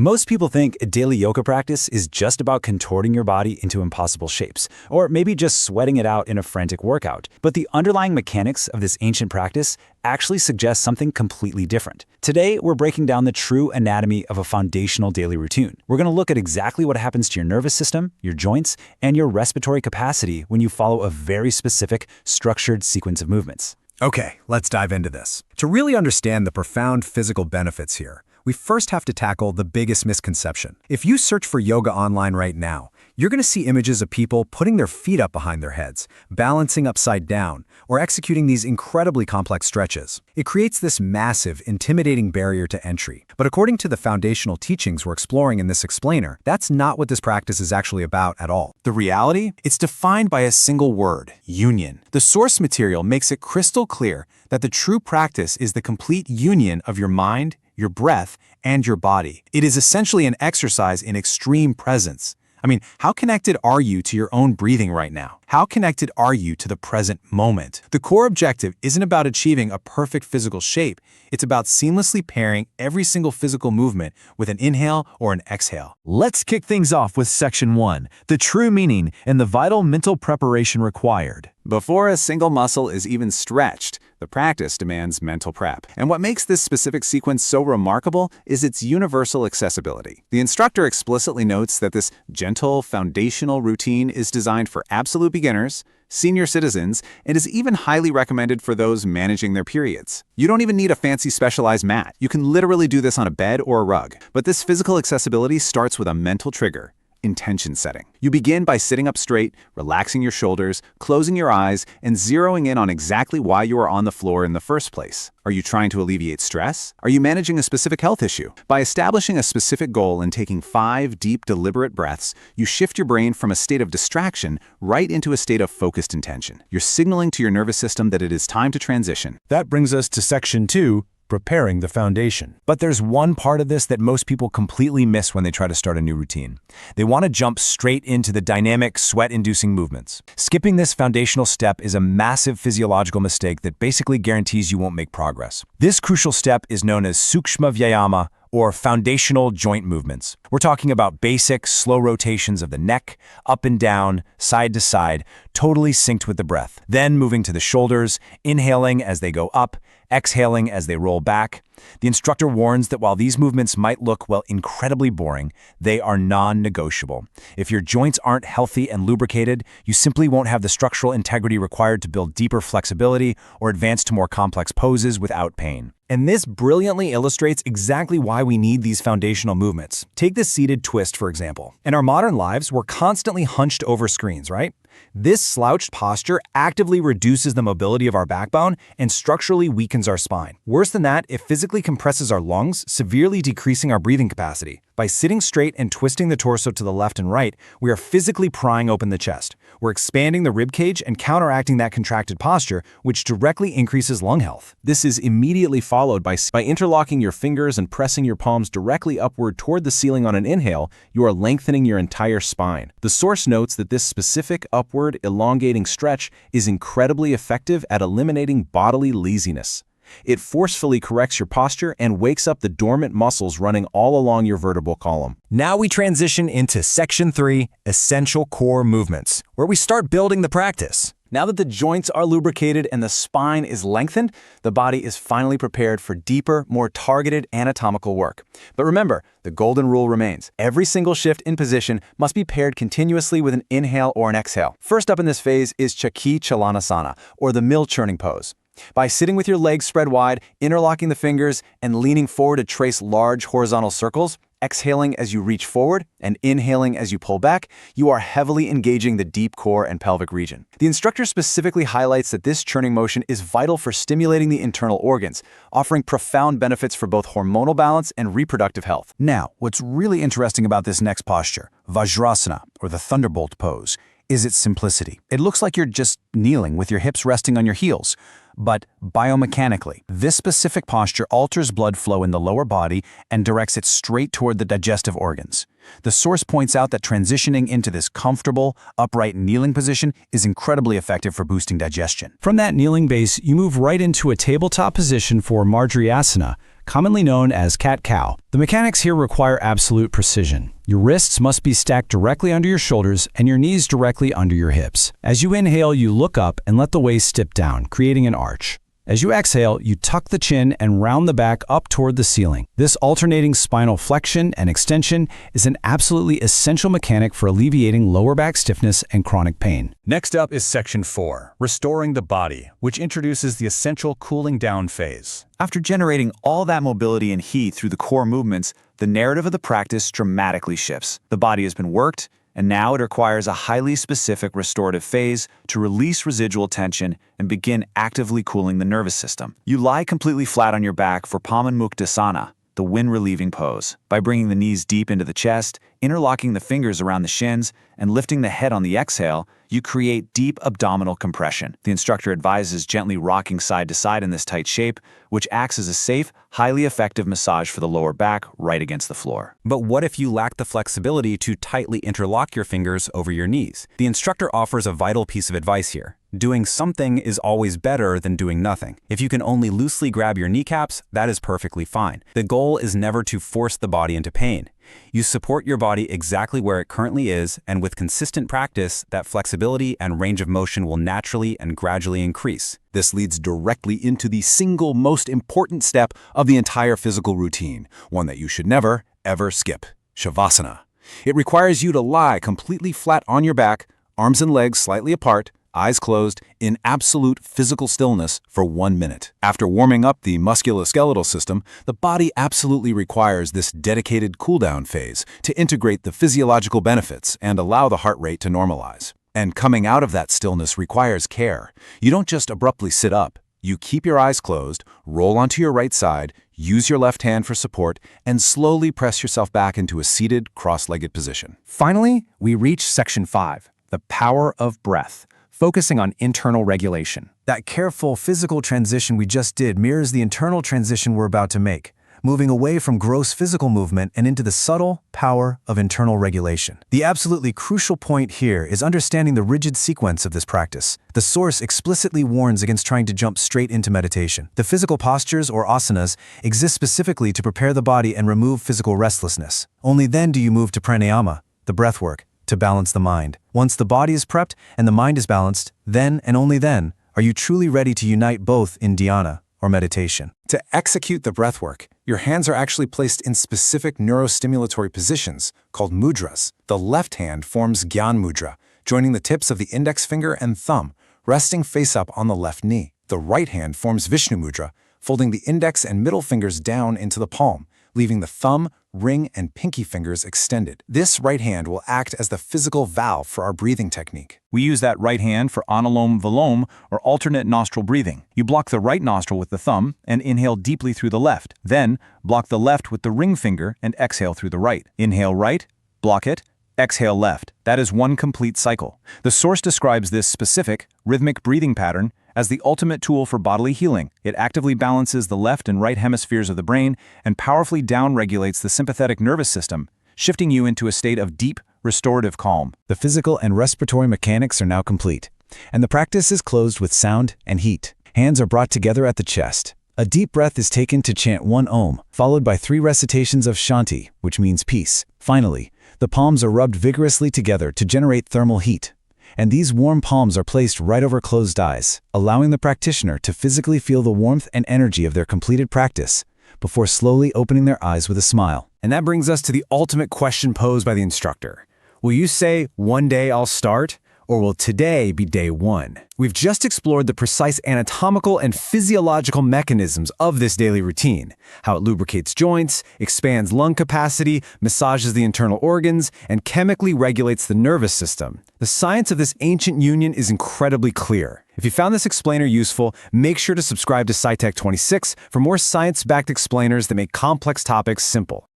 Most people think a daily yoga practice is just about contorting your body into impossible shapes, or maybe just sweating it out in a frantic workout. But the underlying mechanics of this ancient practice actually suggest something completely different. Today, we're breaking down the true anatomy of a foundational daily routine. We're going to look at exactly what happens to your nervous system, your joints, and your respiratory capacity when you follow a very specific, structured sequence of movements. Okay, let's dive into this. To really understand the profound physical benefits here, we first have to tackle the biggest misconception. If you search for yoga online right now, you're going to see images of people putting their feet up behind their heads, balancing upside down, or executing these incredibly complex stretches. It creates this massive, intimidating barrier to entry. But according to the foundational teachings we're exploring in this explainer, that's not what this practice is actually about at all. The reality? It's defined by a single word: union. The source material makes it crystal clear that the true practice is the complete union of your mind, your breath, and your body. It is essentially an exercise in extreme presence. I mean, how connected are you to your own breathing right now? How connected are you to the present moment? The core objective isn't about achieving a perfect physical shape. It's about seamlessly pairing every single physical movement with an inhale or an exhale. Let's kick things off with Section 1, the true meaning and the vital mental preparation required. Before a single muscle is even stretched, the practice demands mental prep. And what makes this specific sequence so remarkable is its universal accessibility. The instructor explicitly notes that this gentle, foundational routine is designed for absolute beginners, senior citizens, and is even highly recommended for those managing their periods. You don't even need a fancy specialized mat. You can literally do this on a bed or a rug. But this physical accessibility starts with a mental trigger: intention setting. You begin by sitting up straight, relaxing your shoulders, closing your eyes, and zeroing in on exactly why you are on the floor in the first place. Are you trying to alleviate stress? Are you managing a specific health issue? By establishing a specific goal and taking 5 deep, deliberate breaths, you shift your brain from a state of distraction right into a state of focused intention. You're signaling to your nervous system that it is time to transition. That brings us to Section 2, preparing the foundation. But there's one part of this that most people completely miss when they try to start a new routine. They want to jump straight into the dynamic, sweat-inducing movements. Skipping this foundational step is a massive physiological mistake that basically guarantees you won't make progress. This crucial step is known as Sukshma Vyayama, or foundational joint movements. We're talking about basic, slow rotations of the neck, up and down, side to side, totally synced with the breath. Then moving to the shoulders, inhaling as they go up, exhaling as they roll back. The instructor warns that while these movements might look, well, incredibly boring, they are non-negotiable. If your joints aren't healthy and lubricated, you simply won't have the structural integrity required to build deeper flexibility or advance to more complex poses without pain. And this brilliantly illustrates exactly why we need these foundational movements. Take the seated twist, for example. In our modern lives, we're constantly hunched over screens, right? This slouched posture actively reduces the mobility of our backbone and structurally weakens our spine. Worse than that, it physically compresses our lungs, severely decreasing our breathing capacity. By sitting straight and twisting the torso to the left and right, we are physically prying open the chest. We're expanding the rib cage and counteracting that contracted posture, which directly increases lung health. This is immediately followed by interlocking your fingers and pressing your palms directly upward toward the ceiling on an inhale. You are lengthening your entire spine. The source notes that this specific upward, elongating stretch is incredibly effective at eliminating bodily laziness. It forcefully corrects your posture and wakes up the dormant muscles running all along your vertebral column. Now we transition into Section 3, Essential Core Movements, where we start building the practice. Now that the joints are lubricated and the spine is lengthened, the body is finally prepared for deeper, more targeted anatomical work. But remember, the golden rule remains. Every single shift in position must be paired continuously with an inhale or an exhale. First up in this phase is Chakhi Chalanasana, or the mill churning pose. By sitting with your legs spread wide, interlocking the fingers, and leaning forward to trace large horizontal circles, exhaling as you reach forward and inhaling as you pull back, you are heavily engaging the deep core and pelvic region. The instructor specifically highlights that this churning motion is vital for stimulating the internal organs, offering profound benefits for both hormonal balance and reproductive health. Now, what's really interesting about this next posture, Vajrasana, or the thunderbolt pose, is its simplicity. It looks like you're just kneeling with your hips resting on your heels. But biomechanically, this specific posture alters blood flow in the lower body and directs it straight toward the digestive organs. The source points out that transitioning into this comfortable, upright kneeling position is incredibly effective for boosting digestion. From that kneeling base, you move right into a tabletop position for Marjariasana, commonly known as cat-cow. The mechanics here require absolute precision. Your wrists must be stacked directly under your shoulders and your knees directly under your hips. As you inhale, you look up and let the waist dip down, creating an arch. As you exhale, you tuck the chin and round the back up toward the ceiling. This alternating spinal flexion and extension is an absolutely essential mechanic for alleviating lower back stiffness and chronic pain. Next up is Section 4, Restoring the Body, which introduces the essential cooling down phase. After generating all that mobility and heat through the core movements, the narrative of the practice dramatically shifts. The body has been worked, and now it requires a highly specific restorative phase to release residual tension and begin actively cooling the nervous system. You lie completely flat on your back for Pamanmuktasana, the wind-relieving pose. By bringing the knees deep into the chest, interlocking the fingers around the shins, and lifting the head on the exhale, you create deep abdominal compression. The instructor advises gently rocking side to side in this tight shape, which acts as a safe, highly effective massage for the lower back right against the floor. But what if you lack the flexibility to tightly interlock your fingers over your knees? The instructor offers a vital piece of advice here. Doing something is always better than doing nothing. If you can only loosely grab your kneecaps, that is perfectly fine. The goal is never to force the body into pain. You support your body exactly where it currently is, and with consistent practice, that flexibility and range of motion will naturally and gradually increase. This leads directly into the single most important step of the entire physical routine, one that you should never, ever skip: Shavasana. It requires you to lie completely flat on your back, arms and legs slightly apart, eyes closed, in absolute physical stillness for 1 minute. After warming up the musculoskeletal system, the body absolutely requires this dedicated cool-down phase to integrate the physiological benefits and allow the heart rate to normalize. And coming out of that stillness requires care. You don't just abruptly sit up. You keep your eyes closed, roll onto your right side, use your left hand for support, and slowly press yourself back into a seated, cross-legged position. Finally, we reach Section 5, the power of breath, focusing on internal regulation. That careful physical transition we just did mirrors the internal transition we're about to make, moving away from gross physical movement and into the subtle power of internal regulation. The absolutely crucial point here is understanding the rigid sequence of this practice. The source explicitly warns against trying to jump straight into meditation. The physical postures, or asanas, exist specifically to prepare the body and remove physical restlessness. Only then do you move to pranayama, the breath work, to balance the mind. Once the body is prepped and the mind is balanced, then and only then are you truly ready to unite both in dhyana, or meditation. To execute the breathwork, your hands are actually placed in specific neurostimulatory positions called mudras. The left hand forms Gyan Mudra, joining the tips of the index finger and thumb, resting face up on the left knee. The right hand forms Vishnu Mudra, folding the index and middle fingers down into the palm, leaving the thumb, ring, and pinky fingers extended. This right hand will act as the physical valve for our breathing technique. We use that right hand for Anulom Vilom, or alternate nostril breathing. You block the right nostril with the thumb and inhale deeply through the left. Then, block the left with the ring finger and exhale through the right. Inhale right, block it, exhale left. That is one complete cycle. The source describes this specific, rhythmic breathing pattern as the ultimate tool for bodily healing. It actively balances the left and right hemispheres of the brain and powerfully downregulates the sympathetic nervous system, shifting you into a state of deep, restorative calm. The physical and respiratory mechanics are now complete, and the practice is closed with sound and heat. Hands are brought together at the chest. A deep breath is taken to chant 1 Om, followed by 3 recitations of Shanti, which means peace. Finally, the palms are rubbed vigorously together to generate thermal heat, and these warm palms are placed right over closed eyes, allowing the practitioner to physically feel the warmth and energy of their completed practice before slowly opening their eyes with a smile. And that brings us to the ultimate question posed by the instructor. Will you say, "One day I'll start," or will today be day 1? We've just explored the precise anatomical and physiological mechanisms of this daily routine, how it lubricates joints, expands lung capacity, massages the internal organs, and chemically regulates the nervous system. The science of this ancient union is incredibly clear. If you found this explainer useful, make sure to subscribe to SciTech 26 for more science-backed explainers that make complex topics simple.